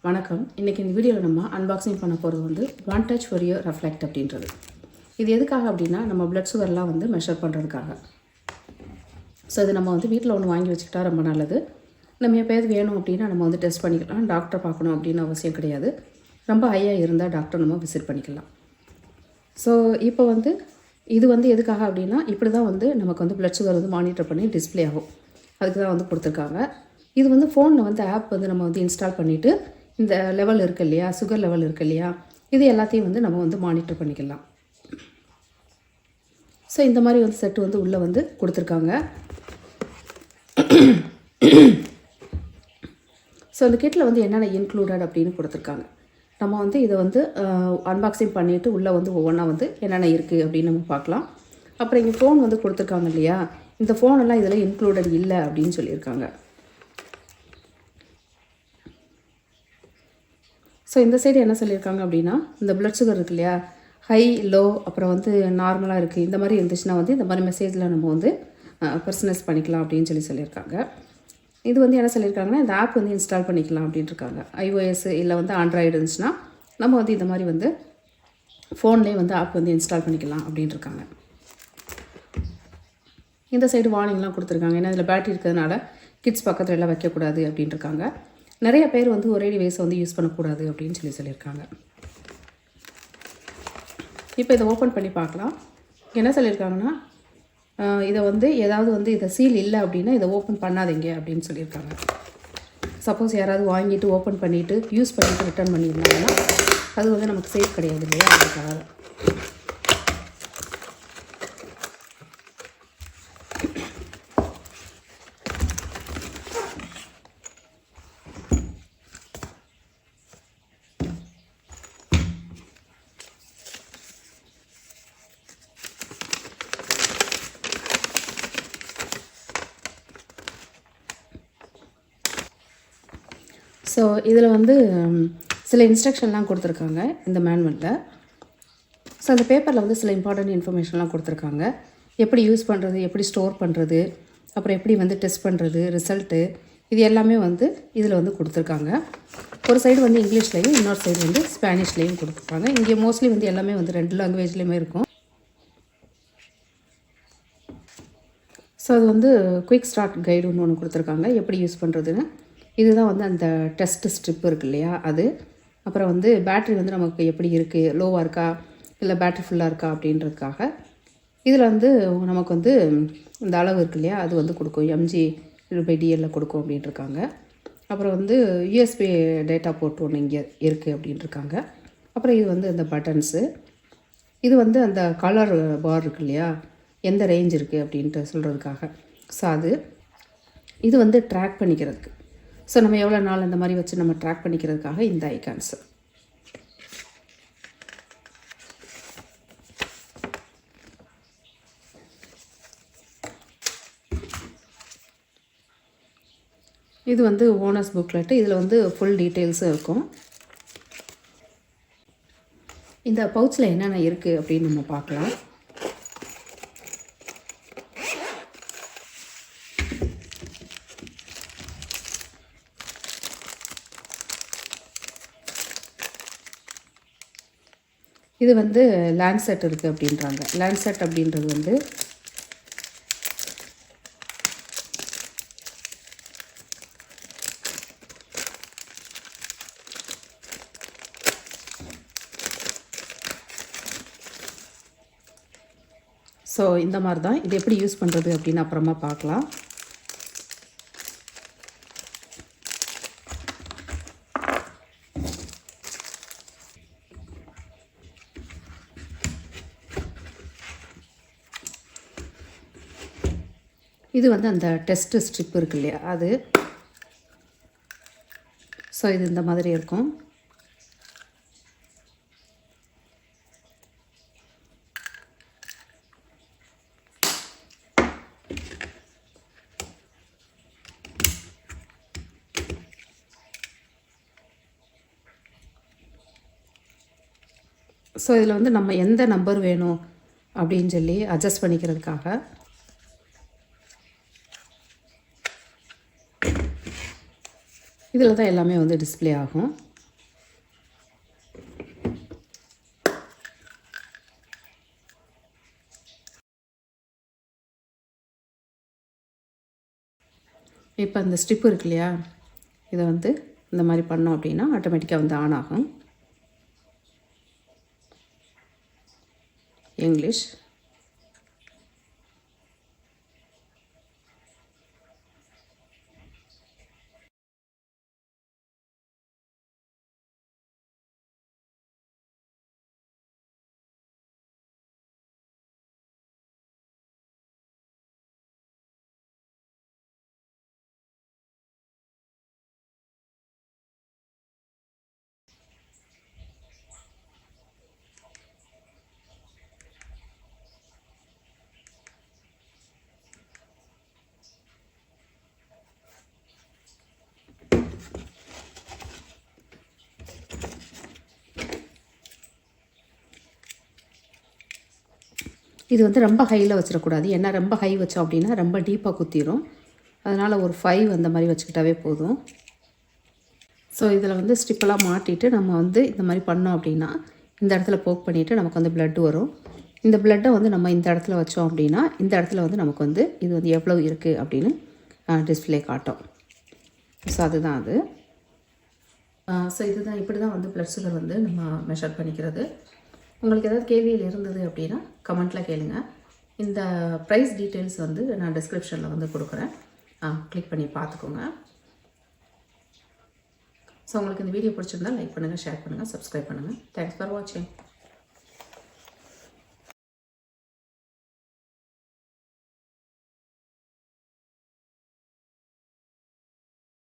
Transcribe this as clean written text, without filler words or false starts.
வணக்கம். இன்றைக்கி இந்த வீடியோவில் நம்ம அன்பாக்சிங் பண்ண போகிறது வந்து ஒன் டச் வெரியோ ரெஃப்ளெக்ட் அப்படின்றது. இது எதுக்காக அப்படின்னா நம்ம பிளட் சுகர்லாம் வந்து மெஷர் பண்ணுறதுக்காக. ஸோ இது நம்ம வந்து வீட்டில் ஒன்று வாங்கி வச்சுக்கிட்டா ரொம்ப நல்லது. நம்ம எப்போயாவது வேணும் அப்படின்னா நம்ம வந்து டெஸ்ட் பண்ணிக்கலாம். டாக்டரை பார்க்கணும் அப்படின்னு அவசியம் கிடையாது. ரொம்ப ஹையாக இருந்தால் டாக்டர் நம்ம விசிட் பண்ணிக்கலாம். ஸோ இப்போ வந்து இது வந்து எதுக்காக அப்படின்னா இப்படி தான் வந்து நமக்கு வந்து பிளட் சுகர் வந்து மானிட்டர் பண்ணி டிஸ்பிளே ஆகும். அதுக்கு தான் வந்து கொடுத்துருக்காங்க. இது வந்து ஃபோனில் வந்து ஆப் வந்து நம்ம வந்து இன்ஸ்டால் பண்ணிவிட்டு இந்த லெவல் இருக்குது இல்லையா, சுகர் லெவல் இருக்குது இல்லையா, இது எல்லாத்தையும் வந்து நம்ம வந்து மானிட்டர் பண்ணிக்கலாம். ஸோ இந்த மாதிரி வந்து செட்டு வந்து உள்ளே வந்து கொடுத்துருக்காங்க. ஸோ இந்த கிட்டில் வந்து என்னென்ன இன்க்ளூடட் அப்படின்னு கொடுத்துருக்காங்க. நம்ம வந்து இதை வந்து அன்பாக்சிங் பண்ணிவிட்டு உள்ளே வந்து ஒவ்வொன்றா வந்து என்னென்ன இருக்குது அப்படின்னு நம்ம பார்க்கலாம். அப்புறம் இங்கே ஃபோன் வந்து கொடுத்துருக்காங்க இல்லையா, இந்த ஃபோனெல்லாம் இதில் இன்க்ளூடட் இல்லை அப்படின்னு சொல்லியிருக்காங்க. ஸோ இந்த சைடு என்ன சொல்லியிருக்காங்க அப்படின்னா, இந்த பிளட் சுகர் இருக்கு இல்லையா, ஹை லோ அப்புறம் வந்து நார்மலாக இருக்குது, இந்த மாதிரி இருந்துச்சுன்னா வந்து இந்த மாதிரி மெசேஜில் நம்ம வந்து பர்சனலைஸ் பண்ணிக்கலாம் அப்படின்னு சொல்லியிருக்காங்க. இது வந்து என்ன சொல்லியிருக்காங்கன்னா, இந்த ஆப் வந்து இன்ஸ்டால் பண்ணிக்கலாம் அப்படின்ட்டு இருக்காங்க. iOS இல்லை வந்து ஆண்ட்ராய்டு இருந்துச்சுன்னா நம்ம வந்து இந்த மாதிரி வந்து ஃபோன்லேயே வந்து ஆப் வந்து இன்ஸ்டால் பண்ணிக்கலாம் அப்படின்ட்டு இருக்காங்க. இந்த சைடு வார்னிங்லாம் கொடுத்துருக்காங்க. ஏன்னா இதில் பேட்டரி இருக்கிறதுனால கிட்ஸ் பக்கத்தில் எல்லாம் வைக்கக்கூடாது அப்படின்ட்டு இருக்காங்க. நிறைய பேர் வந்து ஒரே டிவைஸை வந்து யூஸ் பண்ணக்கூடாது அப்படின்னு சொல்லியிருக்காங்க. இப்போ இதை ஓப்பன் பண்ணி பார்க்கலாம். என்ன சொல்லியிருக்காங்கன்னா, இதை வந்து ஏதாவது வந்து இதை சீல் இல்லை அப்படின்னா இதை ஓப்பன் பண்ணாதீங்க அப்படின்னு சொல்லியிருக்காங்க. சப்போஸ் யாராவது வாங்கிட்டு ஓப்பன் பண்ணிவிட்டு யூஸ் பண்ணிவிட்டு ரிட்டர்ன் பண்ணியிருந்தாங்கன்னா அது வந்து நமக்கு சேஃப் கிடையாது இல்லையா, அதுக்காக. ஸோ இதில் வந்து சில இன்ஸ்ட்ரக்ஷன்லாம் கொடுத்துருக்காங்க இந்த மேனுவலில். ஸோ அந்த பேப்பரில் வந்து சில இம்பார்ட்டன்ட் இன்ஃபர்மேஷன்லாம் கொடுத்துருக்காங்க. எப்படி யூஸ் பண்ணுறது, எப்படி ஸ்டோர் பண்ணுறது, அப்புறம் எப்படி வந்து டெஸ்ட் பண்ணுறது, ரிசல்ட்டு, இது எல்லாமே வந்து இதில் வந்து கொடுத்துருக்காங்க. ஒரு சைடு வந்து இங்கிலீஷ்லேயும் இன்னொரு சைடு வந்து ஸ்பானிஷ்லேயும் கொடுத்துருக்காங்க. இங்கே மோஸ்ட்லி வந்து எல்லாமே வந்து 2 லாங்குவேஜ்லேயுமே இருக்கும். ஸோ அது வந்து குயிக் ஸ்டார்ட் கைடு ஒன்று கொடுத்துருக்காங்க, எப்படி யூஸ் பண்ணுறதுன்னு. இதுதான் வந்து அந்த டெஸ்ட் ஸ்ட்ரிப் இருக்குது இல்லையா அது. அப்புறம் வந்து பேட்ரி வந்து நமக்கு எப்படி இருக்குது, லோவாக இருக்கா இல்லை பேட்ரி ஃபுல்லாக இருக்கா அப்படின்றதுக்காக இதில் வந்து நமக்கு வந்து இந்த அளவு இருக்குது இல்லையா அது வந்து கொடுக்கும், mg/dl கொடுக்கும் அப்படின்ட்டுருக்காங்க. அப்புறம் வந்து யூஎஸ்பி டேட்டா போர்ட் ஒன்று இங்கே இருக்குது அப்படின்ட்டுருக்காங்க. அப்புறம் இது வந்து இந்த பட்டன்ஸு, இது வந்து அந்த கலர் பார் இருக்கு இல்லையா, எந்த ரேஞ்ச் இருக்குது அப்படின்ட்டு சொல்கிறதுக்காக. ஸோ இது வந்து ட்ராக் பண்ணிக்கிறதுக்கு. ஸோ நம்ம எவ்வளோ நாள் அந்த மாதிரி வச்சு நம்ம ட்ராக் பண்ணிக்கிறதுக்காக இந்த ஐகான்ஸு. இது வந்து ஓனர்ஸ் புக்லெட்டு. இதில் வந்து ஃபுல் டீட்டெயில்ஸும் இருக்கும். இந்த பவுச்சில் என்னென்ன இருக்குது அப்படின்னு நம்ம பார்க்கலாம். இது வந்து லேண்ட்செட் இருக்குது அப்படின்றாங்க. லேண்ட்செட் அப்படின்றது வந்து ஸோ இந்த மாதிரி தான். இது எப்படி யூஸ் பண்ணுறது அப்படின்னு அப்புறமா பார்க்கலாம். இது வந்து அந்த டெஸ்ட் ஸ்ட்ரிப் இருக்கு இல்லையா அது. ஸோ இது இந்த மாதிரி இருக்கும். ஸோ இதில் வந்து நம்ம எந்த நம்பர் வேணும் அப்படின்னு சொல்லி அட்ஜஸ்ட் பண்ணிக்கிறதுக்காக இதில் தான் எல்லாமே வந்து டிஸ்ப்ளே ஆகும். இப்போ இந்த ஸ்ட்ரிப் இருக்கு இல்லையா, இதை வந்து இந்த மாதிரி பண்ணோம் அப்படின்னா ஆட்டோமேட்டிக்காக வந்து ஆன் ஆகும். இங்கிலீஷ், இது வந்து ரொம்ப ஹையில் வச்சிடக்கூடாது. ஏன்னா ரொம்ப ஹை வச்சோம் அப்படின்னா ரொம்ப டீப்பாக குத்திடும். அதனால் ஒரு 5 அந்த மாதிரி வச்சுக்கிட்டாவே போதும். ஸோ இதில் வந்து ஸ்ட்ரிப்பெல்லாம் மாட்டிட்டு நம்ம வந்து இந்த மாதிரி பண்ணோம் அப்படின்னா இந்த இடத்துல போக் பண்ணிவிட்டு நமக்கு வந்து ப்ளட் வரும். இந்த ப்ளட்டை வந்து நம்ம இந்த இடத்துல வச்சோம் அப்படின்னா இந்த இடத்துல வந்து நமக்கு வந்து இது வந்து எவ்வளோ இருக்குது அப்படின்னு டிஸ்பிளே காட்டும். ஸோ அதுதான் அது. ஸோ இதுதான், இப்படி தான் வந்து ப்ளட் சுகர் வந்து நம்ம மெஷர் பண்ணிக்கிறது. உங்களுக்கு ஏதாவது கேள்வியில் இருந்தது அப்படின்னா கமெண்ட்டில் கேளுங்க. இந்த ப்ரைஸ் டீட்டெயில்ஸ் வந்து நான் டிஸ்கிரிப்ஷனில் வந்து கொடுக்குறேன், கிளிக் பண்ணி பார்த்துக்கோங்க. ஸோ உங்களுக்கு இந்த வீடியோ பிடிச்சிருந்தால் லைக் பண்ணுங்கள், ஷேர் பண்ணுங்கள், சப்ஸ்கிரைப் பண்ணுங்கள். தேங்க்ஸ் ஃபார் வாட்சிங்.